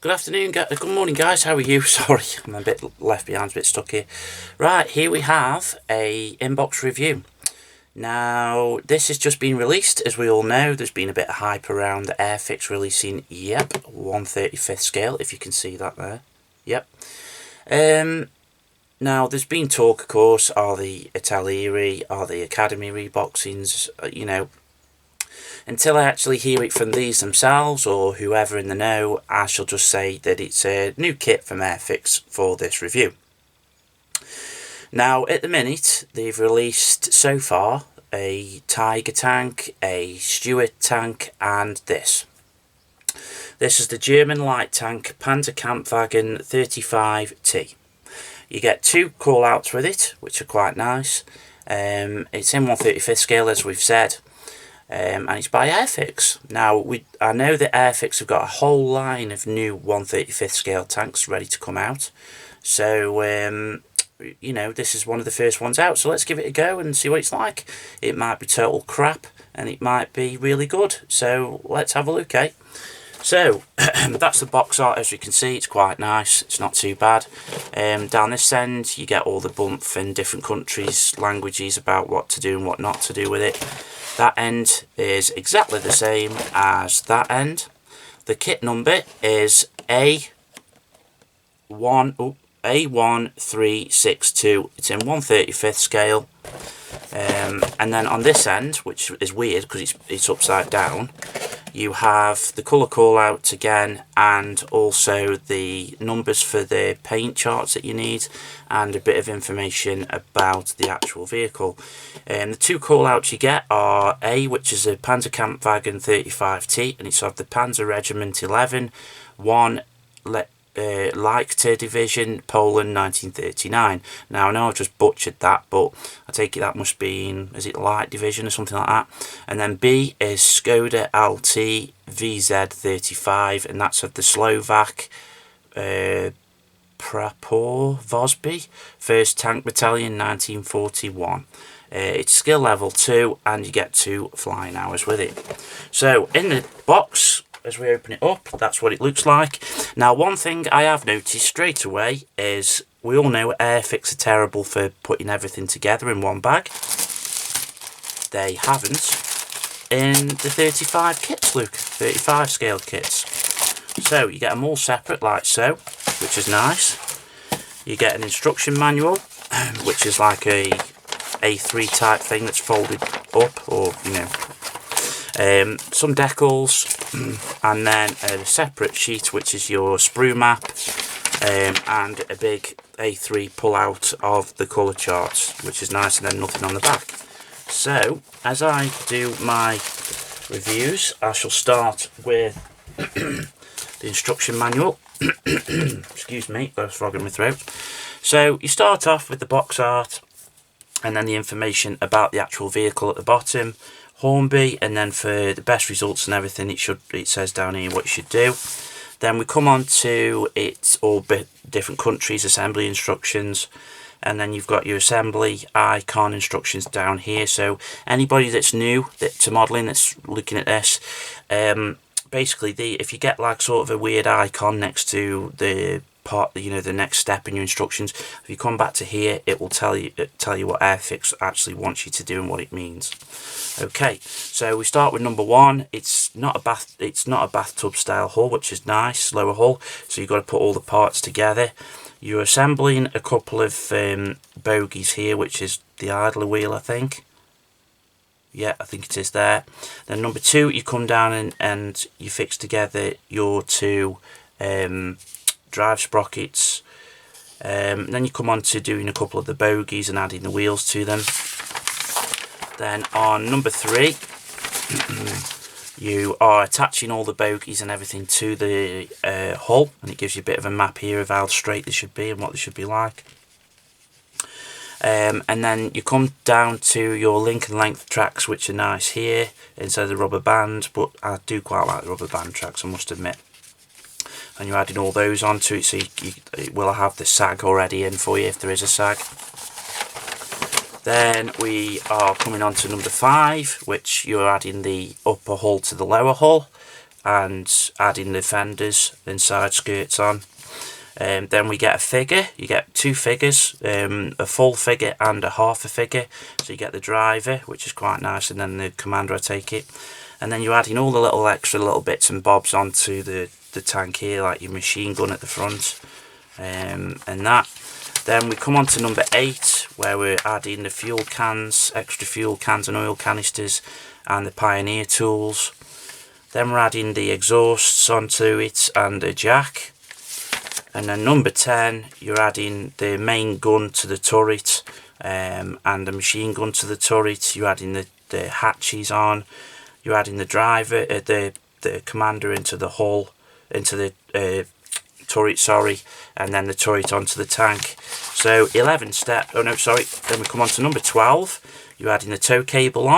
Good afternoon, good morning guys, how are you? Sorry, I'm a bit left behind, a bit stuck here. Right, here we have a inbox review. Now, this has just been released, as we all know. There's been a bit of hype around Airfix releasing, 1/35 scale, if you can see that there. Yep. Now, there's been talk, of course, are the Atelieri, are the Academy reboxings, Until I actually hear it from these themselves or whoever in the know, I shall just say that it's a new kit from Airfix for this review. Now, at the minute, they've released so far a Tiger tank, a Stuart tank, and this. This is the German light tank Pz.Kpfw.35. You get two call-outs with it, which are quite nice. It's in 1/35 scale, as we've said. And it's by Airfix. Now, I know that Airfix have got a whole line of new 1/35 scale tanks ready to come out. So, this is one of the first ones out. So let's give it a go and see what it's like. It might be total crap, and it might be really good. So let's have a look, eh? So, that's the box art. As you can see, it's quite nice. It's not too bad. Down this end, you get all the bump in different countries, languages about what to do and what not to do with it. That end is exactly the same as that end. The kit number is A1362. It's in 1/35 scale. And then on this end, which is weird because it's upside down, you have the colour call out again, and also the numbers for the paint charts that you need, and a bit of information about the actual vehicle. The two call outs you get are A, which is a Panzerkampfwagen 35T, and it's of the Panzer Regiment 11, 1 Leichter Division, Poland 1939. Now, I know I've just butchered that, but I take it that must be in, is it Light Division or something like that? And then B is Skoda LT VZ35, and that's of the Slovak Praz 1st Tank Battalion 1941. It's skill level 2, and you get 2 flying hours with it. So, in the box, as we open it up, that's what it looks like. Now, one thing I have noticed straight away is, we all know Airfix are terrible for putting everything together in one bag. They haven't in the 35 kits, Luke, 35 scale kits. So, you get them all separate like so, which is nice. You get an instruction manual, which is like a A3 type thing that's folded up, or, some decals, and then a separate sheet which is your sprue map, and a big A3 pull out of the colour charts, which is nice, and then nothing on the back. So, as I do my reviews, I shall start with the instruction manual. Excuse me, got a frog in my throat. So, you start off with the box art, and then the information about the actual vehicle at the bottom, Hornby, and then for the best results and everything, it says down here what you should do. Then we come on to it's all different countries, assembly instructions, and then you've got your assembly icon instructions down here. So anybody that's new to modelling, that's looking at this, basically if you get like sort of a weird icon next to the part, the next step in your instructions, if you come back to here, it will tell you what Airfix actually wants you to do and what it means. Okay, so we start with number 1. It's not a bathtub style hull, which is nice, lower hull. So you've got to put all the parts together. You're assembling a couple of bogies here, which is the idler wheel, I think. Yeah, I think it is there. Then number 2, you come down and you fix together your 2 drive sprockets. Then you come on to doing a couple of the bogies and adding the wheels to them. Then on number 3, you are attaching all the bogies and everything to the hull, and it gives you a bit of a map here of how straight they should be and what they should be like. And then you come down to your link and length tracks, which are nice here instead of the rubber band, but I do quite like the rubber band tracks, I must admit. And you're adding all those onto it, so it will have the sag already in for you if there is a sag. Then we are coming on to number 5, which you're adding the upper hull to the lower hull, and adding the fenders and side skirts on. Then we get a figure. You get two figures, a full figure and a half a figure. So you get the driver, which is quite nice, and then the commander, I take it. And then you're adding all the little extra little bits and bobs onto the tank here, like your machine gun at the front, and that. Then we come on to number 8, where we're adding the fuel cans, extra fuel cans and oil canisters, and the Pioneer tools. Then we're adding the exhausts onto it and a jack. And then number 10, you're adding the main gun to the turret, and the machine gun to the turret. You're adding the hatches on. You're adding the driver, the commander into the hull, into the turret, sorry, and then the turret onto the tank. So 11 steps. Oh no, sorry. Then we come on to number 12. You're adding the tow cable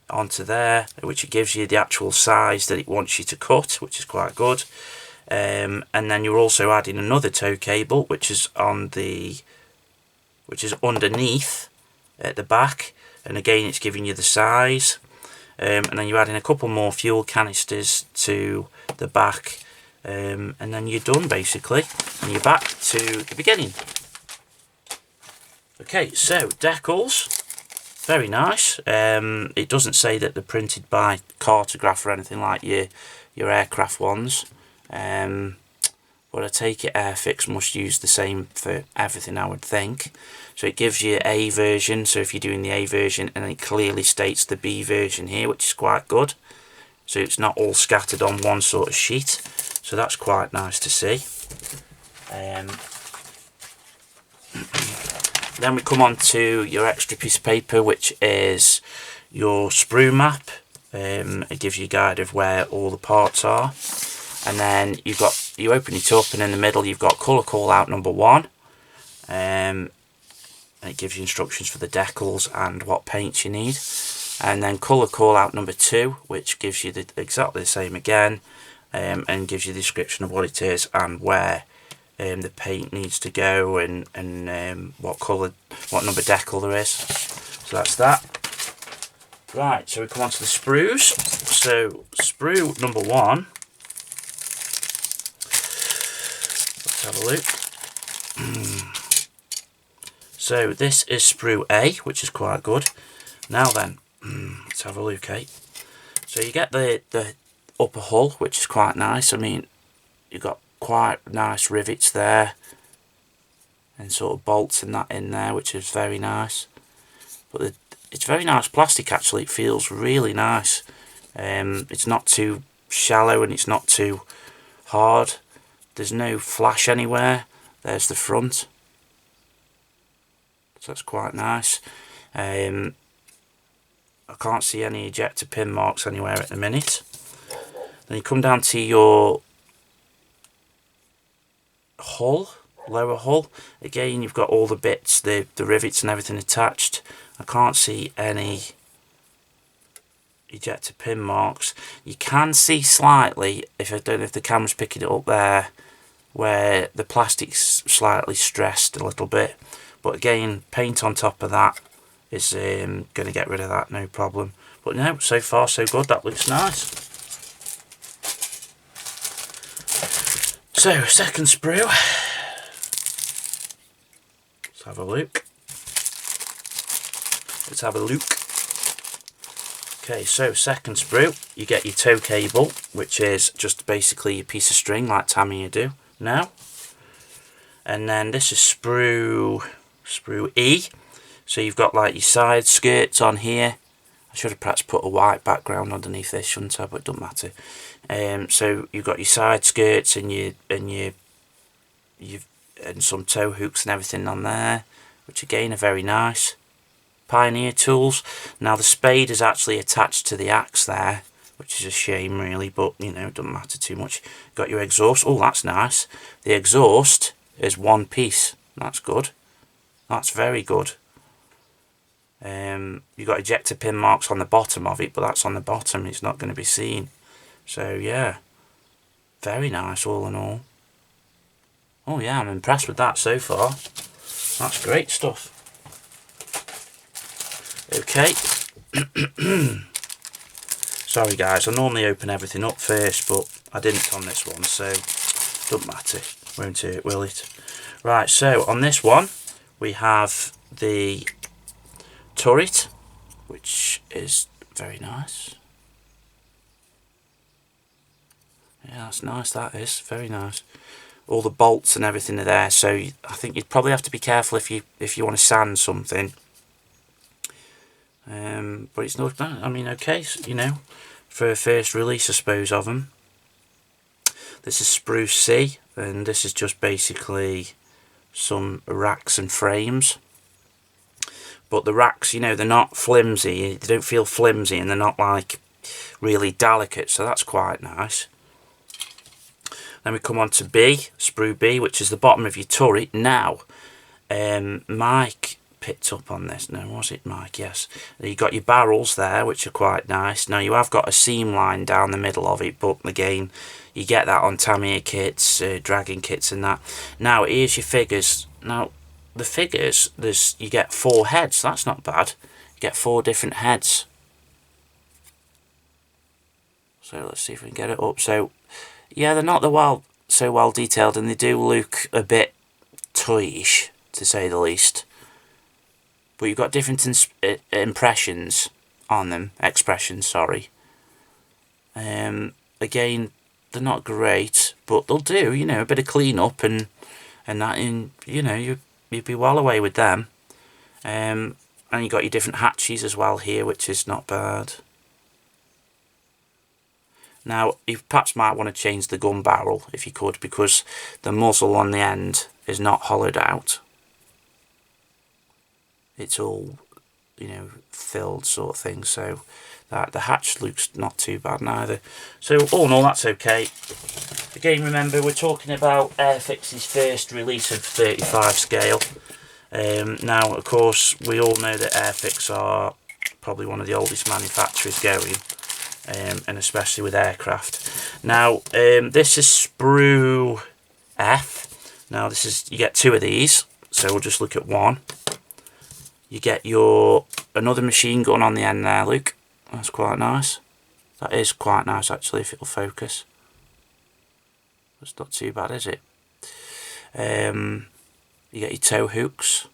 onto there, which gives you the actual size that it wants you to cut, which is quite good. And then you're also adding another tow cable, which is underneath at the back, and again it's giving you the size. And then you're adding a couple more fuel canisters to the back, and then you're done basically, and you're back to the beginning. Okay, so decals, very nice. It doesn't say that they're printed by Cartograph or anything like your aircraft ones, but I take it Airfix must use the same for everything, I would think. So it gives you A version, so if you're doing the A version, and it clearly states the B version here, which is quite good. So it's not all scattered on one sort of sheet, so that's quite nice to see. Then we come on to your extra piece of paper, which is your sprue map. It gives you a guide of where all the parts are. And then you open it up, and in the middle you've got colour call out number 1. And it gives you instructions for the decals and what paints you need. And then colour call out number 2, which gives you exactly the same again, and gives you the description of what it is and where the paint needs to go, and what number decal there is. So that's that. Right, so we come on to the sprues. So sprue number 1. Let's have a look. So this is sprue A, which is quite good. Now then, let's have a look, eh? So you get the upper hull, which is quite nice. I mean, you've got quite nice rivets there, and sort of bolts and that in there, which is very nice. But it's very nice plastic actually. It feels really nice. It's not too shallow and it's not too hard. There's no flash anywhere. There's the front. So that's quite nice. I can't see any ejector pin marks anywhere at the minute. Then you come down to your hull, lower hull. Again, you've got all the bits, the rivets and everything attached. I can't see any ejector pin marks. You can see slightly, I don't know if the camera's picking it up there, where the plastic's slightly stressed a little bit. But again, paint on top of that is going to get rid of that, no problem. But no, so far so good, that looks nice. So, second sprue. Let's have a look. Let's have a look. Okay, so second sprue, you get your tow cable, which is just basically a piece of string like Tamiya do now. And then this is sprue E. So you've got like your side skirts on here. I should have perhaps put a white background underneath this, shouldn't I? But it doesn't matter. So you've got your side skirts and some tow hooks and everything on there, which again are very nice. Pioneer tools. Now the spade is actually attached to the axe there, which is a shame really, but you know, it doesn't matter too much. Got your exhaust. Oh, that's nice. The exhaust is one piece. That's good. That's very good. You've got ejector pin marks on the bottom of it, but that's on the bottom, it's not going to be seen. So yeah, very nice all in all. Oh yeah, I'm impressed with that so far. That's great stuff. Okay. Sorry guys, I normally open everything up first, but I didn't on this one, so doesn't matter. Won't hurt, will it? Right, so on this one we have the turret, which is very nice. Yeah, that's nice, that is. Very nice. All the bolts and everything are there, so I think you'd probably have to be careful if you want to sand something. But it's not bad. I mean, okay, you know, for a first release, I suppose, of them. This is sprue C, and this is just basically some racks and frames. But the racks, you know, they're not flimsy. They don't feel flimsy, and they're not like really delicate, so that's quite nice. Then we come on to B, sprue B, which is the bottom of your turret. Now, Mike picked up on this. No, was it Mike? Yes. You've got your barrels there, which are quite nice. Now, you have got a seam line down the middle of it, but again, you get that on Tamiya kits, dragging kits and that. Now, here's your figures. Now, the figures, you get 4 heads. That's not bad. You get 4 different heads. So, let's see if we can get it up. So, yeah, they're not so well detailed, and they do look a bit toyish, to say the least. But you've got different impressions on them, expressions, sorry. Again, they're not great, but they'll do, you know, a bit of clean up and that, and you know, you'd be well away with them. And you've got your different hatches as well here, which is not bad. Now, you perhaps might want to change the gun barrel if you could, because the muzzle on the end is not hollowed out. It's all, you know, filled sort of thing, so that the hatch looks not too bad neither. So all in all, that's okay. Again, remember, we're talking about Airfix's first release of 35 scale. Now, of course, we all know that Airfix are probably one of the oldest manufacturers going. And especially with aircraft. Now, this is sprue F. Now, you get 2 of these, so we'll just look at one. You get another machine gun on the end there, Luke. That's quite nice. That is quite nice, actually, if it'll focus. That's not too bad, is it? You get your tow hooks.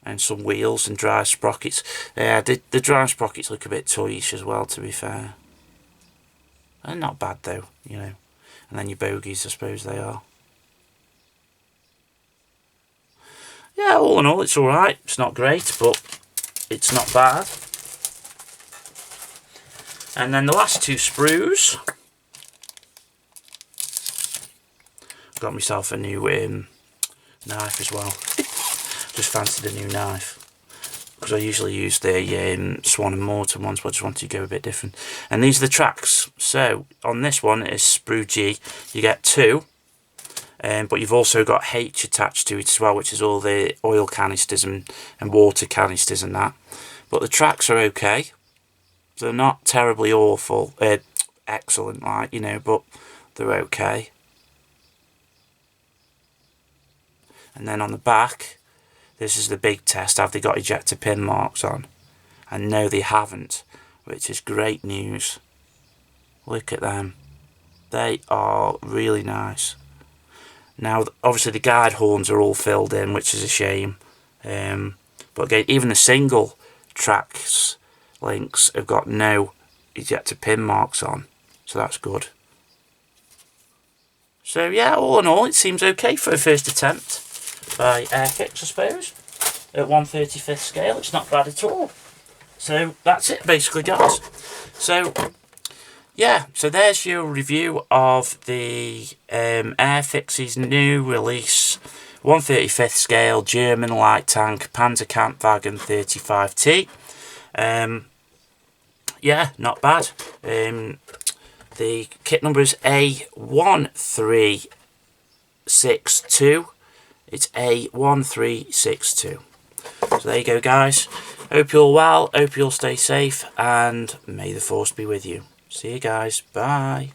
And some wheels and dry sprockets. Yeah, the dry sprockets look a bit toyish as well, to be fair. They're not bad though, you know. And then your bogies, I suppose they are. Yeah, all in all, it's alright. It's not great, but it's not bad. And then the last 2 sprues. Got myself a new knife as well. Just fancied a new knife, because I usually use the Swan and Morton ones, but I just wanted to go a bit different. And these are the tracks. So on this one it is sprue G. You get 2, but you've also got H attached to it as well, which is all the oil canisters and water canisters and that. But the tracks are okay. They're not terribly awful, excellent, like, you know, but they're okay. And then on the back, this is the big test. Have they got ejector pin marks on? And no, they haven't, which is great news. Look at them. They are really nice. Now, obviously the guide horns are all filled in, which is a shame. But again, even the single tracks links have got no ejector pin marks on, so that's good. So yeah, all in all, it seems okay for a first attempt by Airfix, I suppose. At 1/35 scale, it's not bad at all. So that's it basically, guys. So yeah, so there's your review of the Airfix's new release 1/35 scale German light tank Pz.Kpfw.35 35T. Yeah, not bad. The kit number is A1362. It's A1362. So there you go, guys. Hope you're all well, hope you'll stay safe, and may the force be with you. See you guys. Bye.